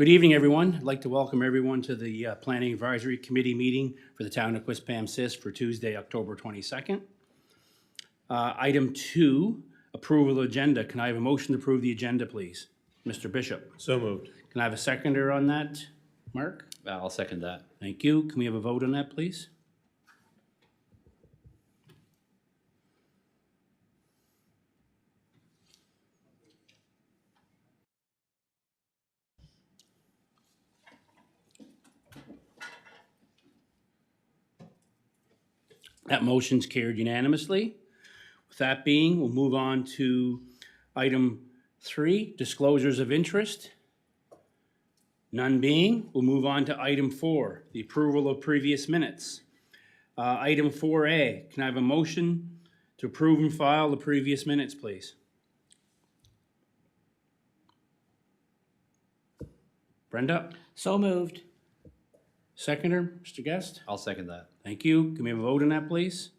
Good evening, everyone. I'd like to welcome everyone to the Planning Advisory Committee meeting for the town of Quispamsis for Tuesday, October 22nd. Item 2, approval of agenda. Can I have a motion to approve the agenda, please? Mr. Bishop. So moved. Can I have a seconder on that? Mark? I'll second that. Thank you. Can we have a vote on that, please? That motion's carried unanimously. With that being, we'll move on to item 3, disclosures of interest. None being, we'll move on to item 4, the approval of previous minutes. Item 4A, can I have a motion to approve and file the previous minutes, please? Brenda? So moved. Seconder, Mr. Guest? I'll second that. Thank you. Can we have a vote on that, please?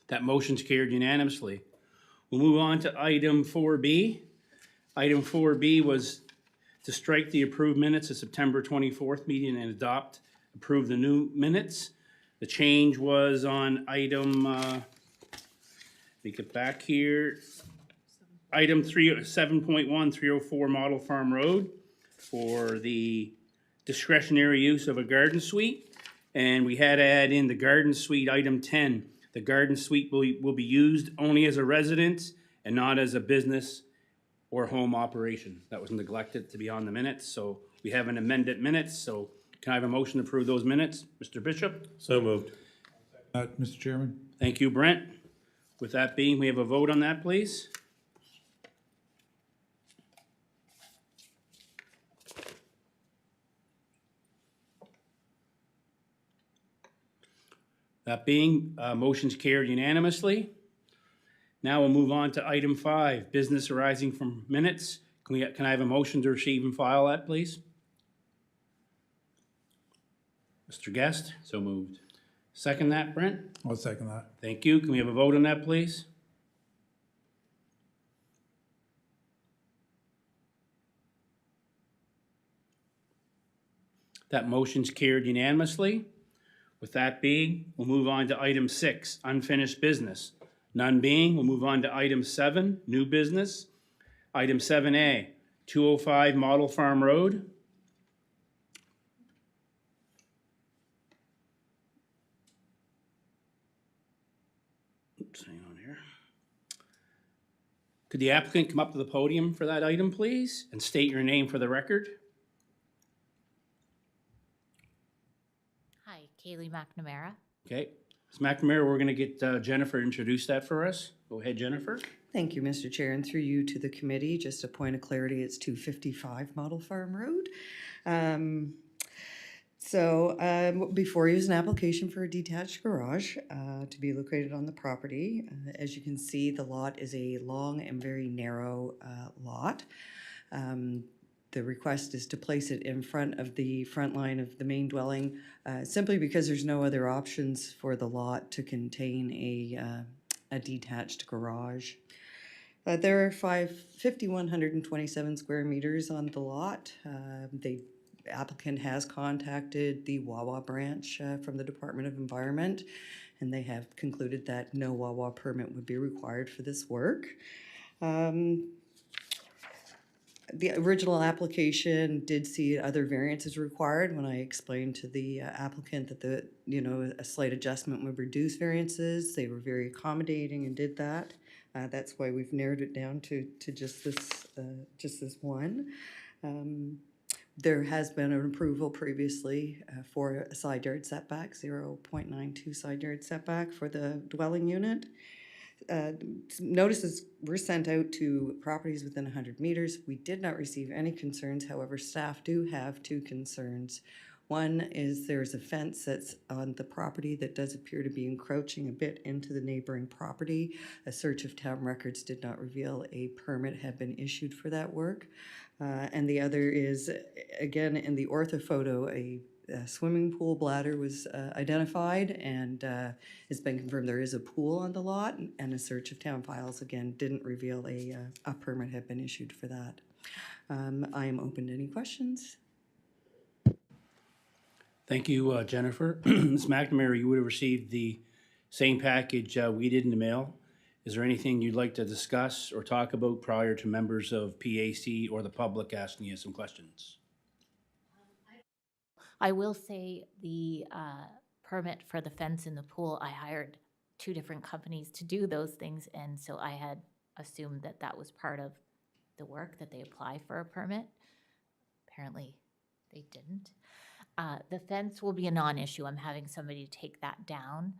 That motion's carried unanimously. We'll move on to item 4B. Item 4B was to strike the approved minutes of September 24th meeting and approve the new minutes. The change was on item, let me get back here. Item 7.1, 304 Model Farm Road for the discretionary use of a garden suite. And we had to add in the garden suite, item 10. The garden suite will be used only as a residence and not as a business or home operation. That was neglected to be on the minutes, so we have an amended minutes. So can I have a motion to approve those minutes? Mr. Bishop? So moved. Mr. Chairman. Thank you, Brent. With that being, we have a vote on that, please. That being, motion's carried unanimously. Now we'll move on to item 5, business arising from minutes. Can I have a motion to receive and file that, please? Mr. Guest? So moved. Second that, Brent? I'll second that. Thank you. Can we have a vote on that, please? That motion's carried unanimously. With that being, we'll move on to item 6, unfinished business. None being, we'll move on to item 7, new business. Item 7A, 205 Model Farm Road. Oops, hang on here. Could the applicant come up to the podium for that item, please, and state your name for the record? Hi, Kaylee McNamara. Okay. Ms. McNamara, we're going to get Jennifer to introduce that for us. Go ahead, Jennifer. Thank you, Mr. Chair, and through you to the committee, just a point of clarity, it's 255 Model Farm Road. Before you is an application for a detached garage to be located on the property. As you can see, the lot is a long and very narrow lot. The request is to place it in front of the front line of the main dwelling simply because there's no other options for the lot to contain a detached garage. There are 5,127 square meters on the lot. The applicant has contacted the Wawa branch from the Department of Environment, and they have concluded that no Wawa permit would be required for this work. The original application did see other variances required. When I explained to the applicant that a slight adjustment would reduce variances, they were very accommodating and did that. That's why we've narrowed it down to just this one. There has been an approval previously for a side yard setback, 0.92 side yard setback for the dwelling unit. Notices were sent out to properties within 100 meters. We did not receive any concerns. However, staff do have 2 concerns. One is there's a fence that's on the property that does appear to be encroaching a bit into the neighboring property. A search of town records did not reveal a permit had been issued for that work. And the other is, again, in the ortho photo, The swimming pool bladder was identified, and it's been confirmed there is a pool on the lot, and a search of town files again didn't reveal a permit had been issued for that. I am open to any questions. Thank you, Jennifer. Ms. McNamara, you would have received the same package we did in the mail. Is there anything you'd like to discuss or talk about prior to members of PAC or the public asking you some questions? I will say the permit for the fence in the pool, I hired 2 different companies to do those things, and so I had assumed that that was part of the work, that they apply for a permit. Apparently, they didn't. The fence will be a non-issue. I'm having somebody take that down.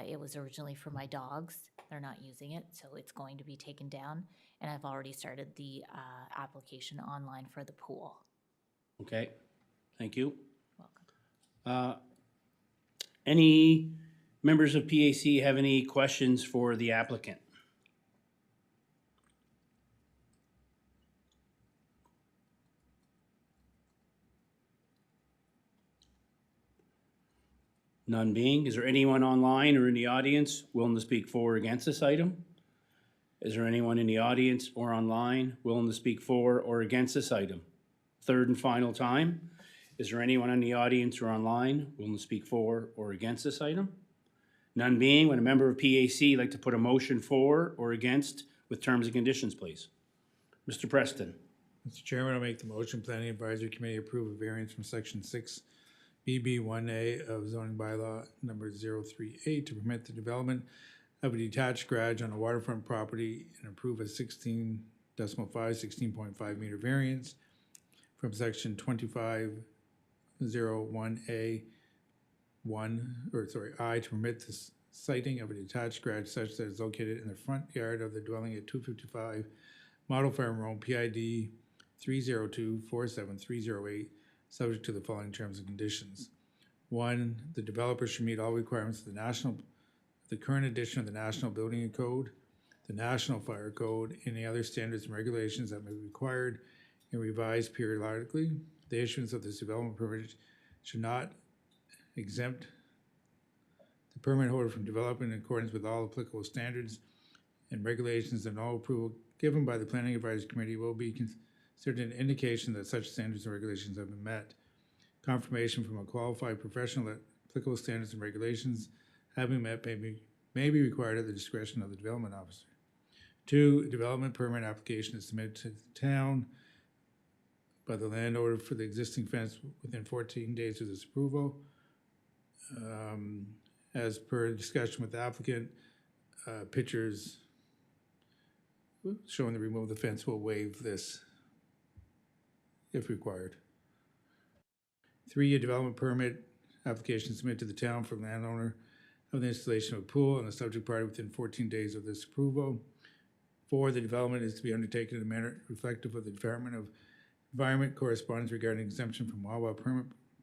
It was originally for my dogs. They're not using it, so it's going to be taken down. And I've already started the application online for the pool. Okay, thank you. Welcome. Any members of PAC have any questions for the applicant? None being, is there anyone online or in the audience willing to speak for or against this item? Is there anyone in the audience or online willing to speak for or against this item? Third and final time, is there anyone in the audience or online willing to speak for or against this item? None being, would a member of PAC like to put a motion for or against with terms and conditions, please? Mr. Preston. Mr. Chairman, I'll make the motion. Planning Advisory Committee approve a variance from section 6 BB1A of zoning bylaw number 038 to permit the development of a detached garage on a waterfront property and approve a 16.5 meter variance from section 2501A I to permit the siting of a detached garage such that is located in the front yard of the dwelling at 255 Model Farm Road, PID 302-47308, subject to the following terms and conditions. 1, the developer should meet all requirements of the current edition of the National Building Code, the National Fire Code, and any other standards and regulations that may be required and revised periodically. The issuance of this development permit should not exempt the permit holder from developing in accordance with all applicable standards and regulations, and all approval given by the Planning Advisory Committee will be considered an indication that such standards and regulations have been met. Confirmation from a qualified professional that applicable standards and regulations have been met may be required at the discretion of the development officer. 2, a development permit application is submitted to the town by the landowner for the existing fence within 14 days of this approval. As per discussion with the applicant, pictures showing the removal of the fence will waive this if required. 3, a development permit application submitted to the town for landowner of the installation of a pool and the subject party within 14 days of this approval. 4, the development is to be undertaken in a manner reflective of the Department of Environment correspondence regarding exemption from WAWA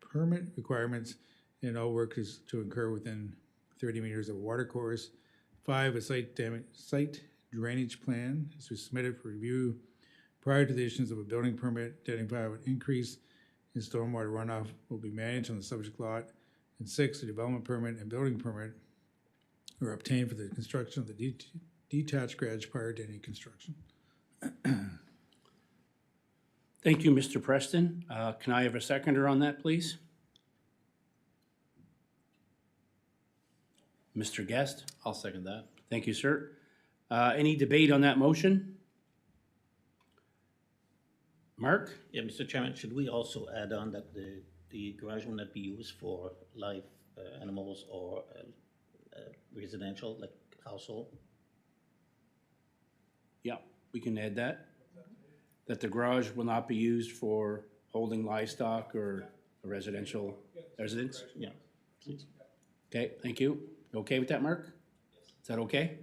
permit requirements, and all work is to occur within 30 meters of a water course. 5, a site drainage plan is submitted for review prior to the issuance of a building permit, identify what increase in stormwater runoff will be managed on the subject lot. And 6, a development permit and building permit are obtained for the construction of the detached garage prior to any construction. Thank you, Mr. Preston. Can I have a seconder on that, please? Mr. Guest? I'll second that. Thank you, sir. Any debate on that motion? Mark? Yeah, Mr. Chairman, should we also add on that the garage will not be used for live animals or residential, like household? Yeah, we can add that. That the garage will not be used for holding livestock or a residential residence? Yeah, please. Okay, thank you. You okay with that, Mark? Is that okay?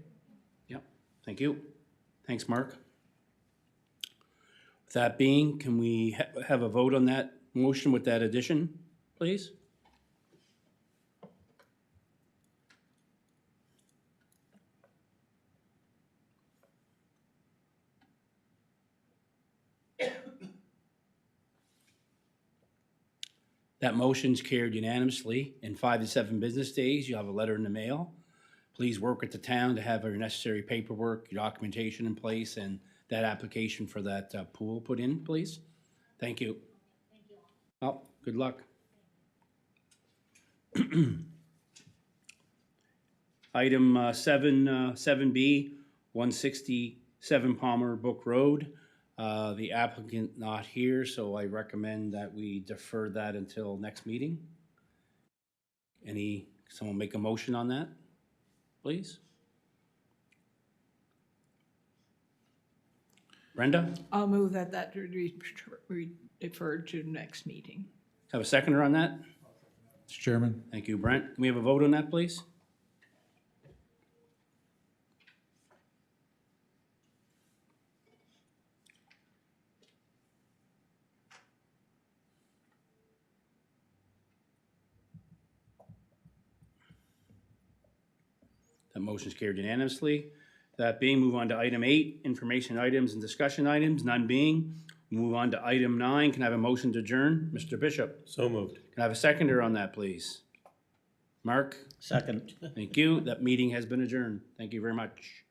Yeah, thank you. Thanks, Mark. With that being, can we have a vote on that motion with that addition, please? That motion's carried unanimously. In 5 to 7 business days, you'll have a letter in the mail. Please work with the town to have your necessary paperwork, your documentation in place, and that application for that pool put in, please. Thank you. Oh, good luck. Item 7B, 167 Palmer Brook Road. The applicant not here, so I recommend that we defer that until next meeting. Someone make a motion on that, please? Brenda, I'll move that be deferred to next meeting. have a seconder on that? Mr. Chairman, Thank you, Brent. Can we have a vote on that, please? That motion is carried unanimously. That being, move on to item 8, information items and discussion items, none being. Move on to item 9, can I have a motion to adjourn? Mr. Bishop, So moved. can I have a seconder on that, please? Mark, Second. thank you. That meeting has been adjourned. Thank you very much.